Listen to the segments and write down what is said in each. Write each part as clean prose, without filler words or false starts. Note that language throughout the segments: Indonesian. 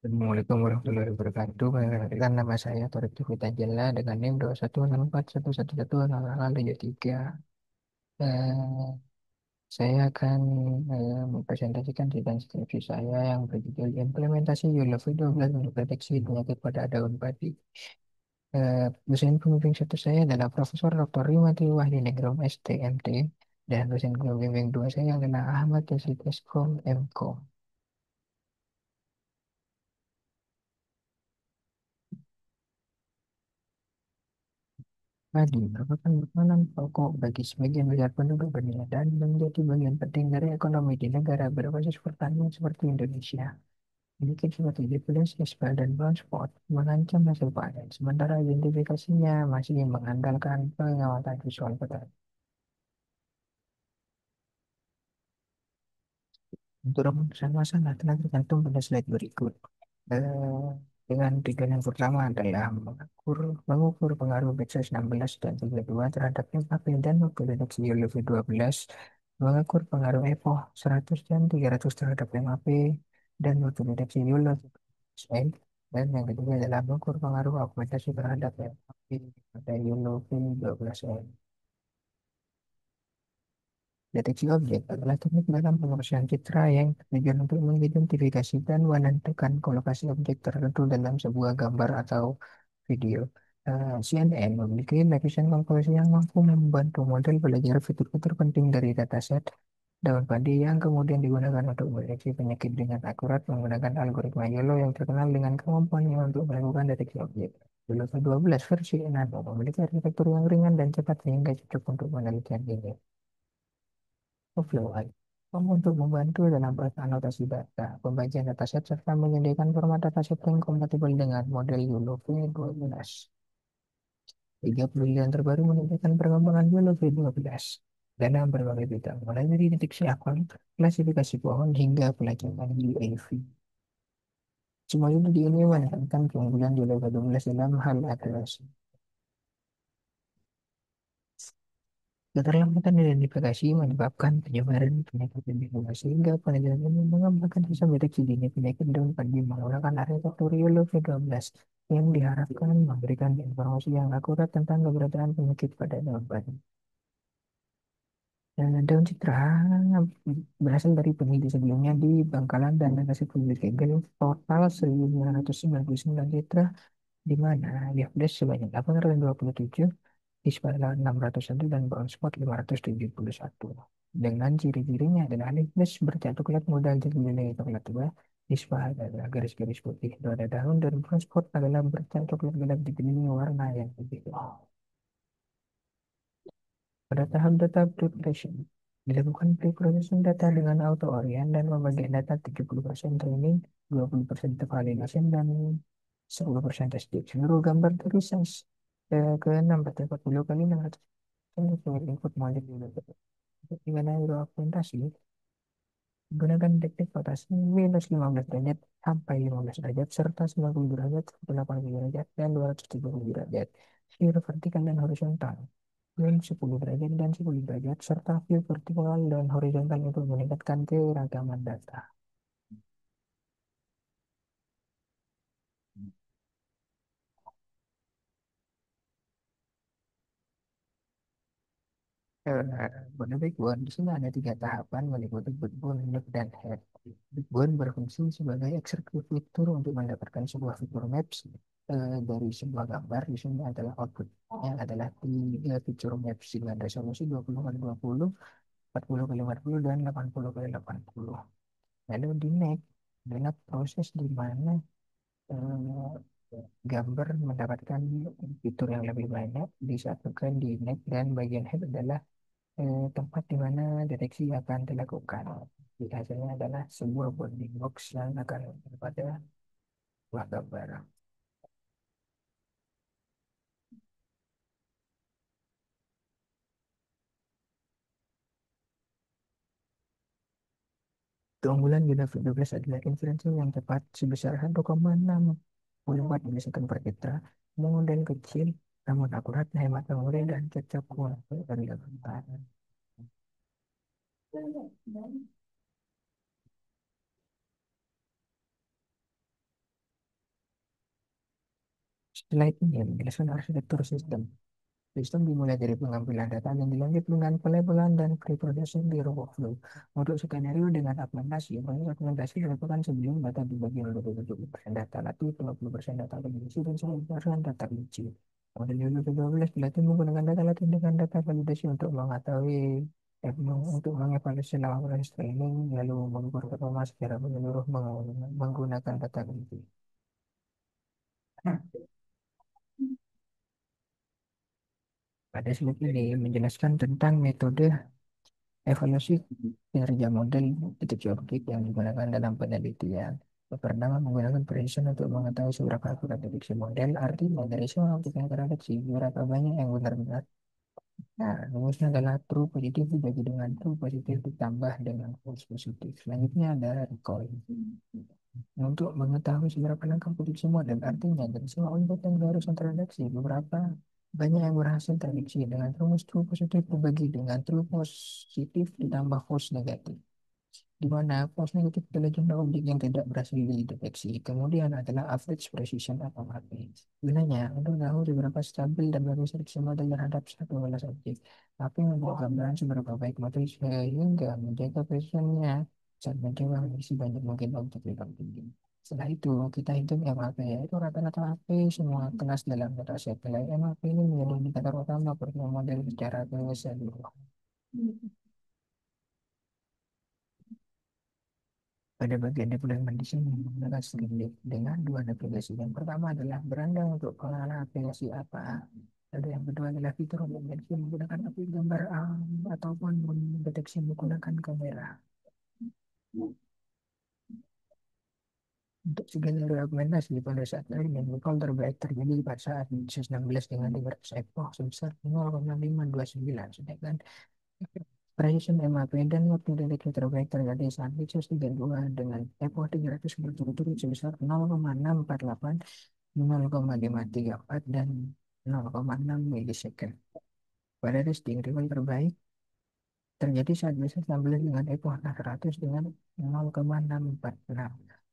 Assalamualaikum warahmatullahi wabarakatuh. Perkenalkan nama saya Torik Fitajala dengan NIM 21641110023. Eh, saya akan mempresentasikan tentang skripsi saya yang berjudul Implementasi ULV 12 untuk deteksi penyakit pada daun padi. Dosen pembimbing satu saya adalah Profesor Dr. Rimati Wahdi Negrom STMT dan dosen pembimbing dua saya adalah Ahmad Yazid Eskom MKom. Padi merupakan makanan pokok bagi sebagian besar penduduk dunia dan menjadi bagian penting dari ekonomi di negara berbasis pertanian seperti Indonesia. Sedikit seperti definisi ispa dan brown spot mengancam hasil panen, sementara identifikasinya masih mengandalkan pengamatan visual petani. Untuk rumusan masalah telah tercantum pada slide berikut. Eh, dengan tujuan yang pertama adalah mengukur pengaruh batch 16 dan 32 terhadap MAP dan waktu deteksi ULV 12, mengukur pengaruh EPO 100 dan 300 terhadap MAP dan waktu deteksi ULV 12, dan yang ketiga adalah mengukur pengaruh augmentasi terhadap MAP pada ULV 12. Deteksi objek adalah teknik dalam pemrosesan citra yang bertujuan untuk mengidentifikasi dan menentukan kolokasi objek tertentu dalam sebuah gambar atau video. CNN memiliki lapisan komposisi yang mampu membantu model belajar fitur-fitur penting dari dataset daun padi yang kemudian digunakan untuk mendeteksi penyakit dengan akurat menggunakan algoritma YOLO yang terkenal dengan kemampuannya untuk melakukan deteksi objek. YOLO 12 versi Nano memiliki arsitektur yang ringan dan cepat sehingga cocok untuk penelitian ini. Flow AI. Untuk membantu dalam proses anotasi data, pembagian dataset serta menyediakan format dataset yang kompatibel dengan model YOLO V12. 3 penelitian terbaru menunjukkan perkembangan YOLO V12 dalam berbagai bidang, mulai dari deteksi akun, klasifikasi pohon, hingga pelacakan UAV. Semua itu di ini menekankan keunggulan YOLO V12 dalam hal akurasi. Keterlambatan identifikasi menyebabkan penyebaran penyakit lebih luas sehingga penelitian ini mengembangkan sistem deteksi dini penyakit daun padi menggunakan arsitektur YOLO V12 yang diharapkan memberikan informasi yang akurat tentang keberadaan penyakit pada daun padi. Daun citra berasal dari peneliti sebelumnya di Bangkalan dan Hasil peneliti Kegel total 1.999 citra di mana Liofdes sebanyak 827, Ispada 601 dan brown spot 571. Dengan ciri-cirinya adalah Liofdes bercat coklat muda jadi nilai coklat tua, Ispada adalah garis-garis putih pada daun dan brown spot adalah bercat coklat gelap dikelilingi warna yang putih. Pada tahap data preparation, dilakukan pre-processing data dengan auto orient dan pembagian data 70% training, 20% validation, dan 10% testing. Seluruh gambar dari size ke 6 berarti 40 kali 600 sesuai input model dulu. Untuk gimana hero augmentasi, gunakan teknik rotasi minus 15 derajat sampai 15 derajat serta 90 derajat, 80 derajat, dan 270 derajat. Hero vertikal dan horizontal dan 10 derajat dan 10 derajat serta view vertikal dan horizontal untuk meningkatkan keragaman data. Pada Backbone, di sini ada tiga tahapan meliputi Backbone, Loop, dan Head. Backbone berfungsi sebagai eksekutif fitur untuk mendapatkan sebuah fitur maps dari sebuah gambar. Di sini adalah outputnya adalah tiga fitur maps dengan resolusi 20 kali 20, 40 kali 40, dan 80 kali 80. Lalu di Next adalah proses di mana eh, gambar mendapatkan fitur yang lebih banyak disatukan di neck dan bagian head adalah tempat di mana deteksi akan dilakukan. Jadi hasilnya adalah sebuah bounding box yang akan pada buah gambar. Keunggulan Unit 12 adalah inferensi yang cepat sebesar 1,64 milisekund per detik. Model kecil namun akurat, hemat memori dan cocok untuk dari gambar. Setelah itu dia menjelaskan arsitektur sistem. Sistem dimulai dari pengambilan data dan dilanjut dengan pelabelan dan preprocessing di workflow. Untuk skenario dengan augmentasi, proses augmentasi dilakukan sebelum data dibagi menjadi 70% data latih, 20% data validasi, dan 10% data uji. Model 2012 dilatih menggunakan data latih dengan data validasi untuk mengetahui untuk mengevaluasi selama proses training, lalu mengukur performa secara menyeluruh menggunakan data uji. Pada slide ini menjelaskan tentang metode evaluasi kinerja model deteksi objek yang digunakan dalam penelitian. Pertama, menggunakan precision untuk mengetahui seberapa akurat deteksi model, artinya dari semua objek yang terdeteksi, berapa banyak yang benar-benar. Nah, rumusnya adalah true positif dibagi dengan true positif ditambah dengan false positif. Selanjutnya ada recall. Untuk mengetahui seberapa lengkap prediksi model, artinya dari semua input yang barusan terdeteksi, beberapa banyak yang berhasil terdeteksi dengan rumus true positif dibagi dengan true positif ditambah false negatif, di mana false negatif adalah jumlah objek yang tidak berhasil dideteksi. Kemudian adalah average precision atau AP. Gunanya untuk tahu seberapa stabil dan bagus prediksi model terhadap satu kelas objek. AP membuat gambaran seberapa baik model sehingga menjaga precisionnya saat mencoba mengisi banyak mungkin objek di dalam tinggi. Setelah itu, kita hitung MAP, yaitu rata-rata AP semua kelas dalam dataset. Nilai MAP ini menjadi indikator utama performa model secara keseluruhan. Pada bagian development design menggunakan Streamlit dengan dua navigasi. Yang pertama adalah beranda untuk pengenalan aplikasi apa. Lalu yang kedua adalah fitur mendeteksi menggunakan aplikasi gambar ataupun mendeteksi menggunakan kamera. Untuk skenario augmentasi pada saat ini recall terbaik terjadi pada saat 16 dengan 500 epoch sebesar 0,529. Sedangkan precision MAP dan waktu deteksi terbaik terjadi saat Nexus 32 dengan epoch 300 berturut-turut sebesar 0,648, 0,534, dan 0,6 milisecond. Pada testing, recall terbaik terjadi saat Nexus 16 dengan epoch 600 dengan 0,646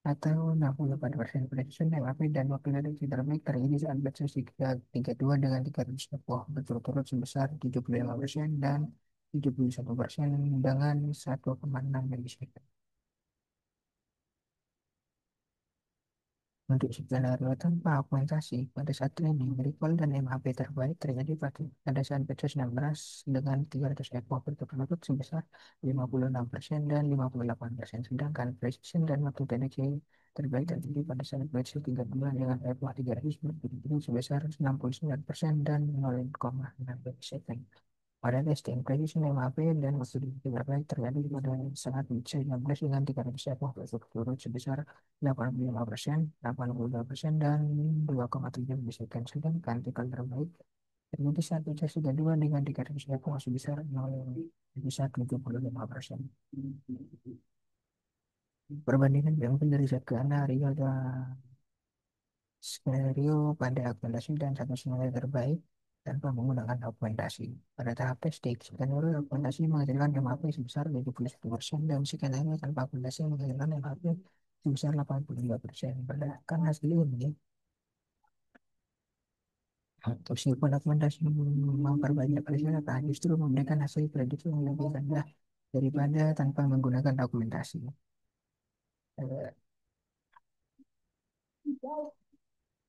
atau 64% precision MAP dan waktu deteksi terbaik terjadi saat Nexus 32 dengan 300 epoch berturut-turut sebesar 75% dan 71% dengan 1,6 milisecond. Untuk skenario tanpa augmentasi, pada saat training, recall dan MAP terbaik terjadi pada saat batch 16 dengan 300 epoch berturut-turut sebesar 56% dan 58%. Sedangkan precision dan waktu deteksi terbaik terjadi pada saat batch 32 dengan epoch 300 berturut-turut sebesar 69% dan 0,6 second. Pada testing, prediksi MAP dan studi terbaik terjadi pada saat batch 16 dengan 300 epoch berturut-turut sebesar 85%, 82%, dan 2,7 milisecond. Sedangkan tikal terbaik terjadi saat batch 32 dengan 300 epoch sebesar 0, bisa 75%. Perbandingan diambil dari set ke Rio skenario pada augmentasi dan satu skenario terbaik tanpa menggunakan augmentasi. Pada tahap testing, skenario augmentasi menghasilkan MAP sebesar 71% dan skenario tanpa augmentasi menghasilkan MAP sebesar 82%. Berdasarkan hasil ini, meskipun augmentasi memperbanyak persyaratan, justru memberikan hasil prediksi yang lebih rendah daripada tanpa menggunakan augmentasi. Eh,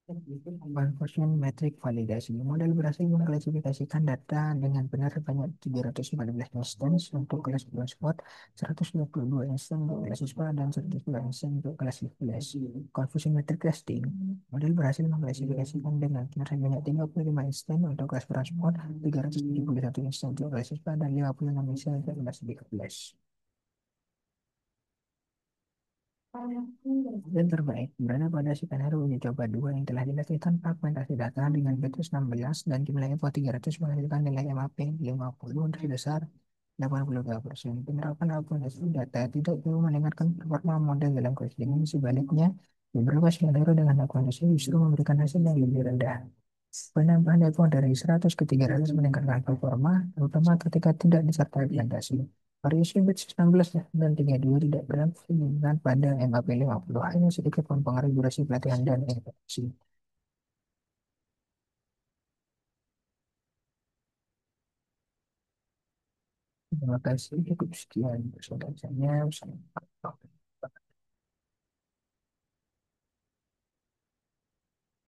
Conversion metric validasi. Model berhasil mengklasifikasikan data dengan benar sebanyak 314 instance untuk kelas Blindspot, 122 instance untuk kelas ISPA, dan 102 instance untuk kelas Flash. Confusion metric testing. Model berhasil mengklasifikasikan dengan benar sebanyak 35 instance untuk kelas Blindspot, 371 instance untuk kelas ISPA, dan 56 instance untuk kelas Flash. Dan terbaik berada pada skenario uji coba 2 yang telah dilatih tanpa augmentasi data dengan batch 16 dan jumlah info 300 menghasilkan nilai MAP 50 untuk sebesar 82%. Penerapan augmentasi data tidak perlu meningkatkan performa model dalam questioning. Sebaliknya, beberapa skenario dengan augmentasi justru memberikan hasil yang lebih rendah. Penambahan info dari 100 ke 300 meningkatkan performa, terutama ketika tidak disertai augmentasi. Variasi batch 16 dan 32 tidak berlangsung pada MAP 50, hanya sedikit mempengaruhi durasi pelatihan dan interaksi. Terima kasih. Cukup sekian persentasenya.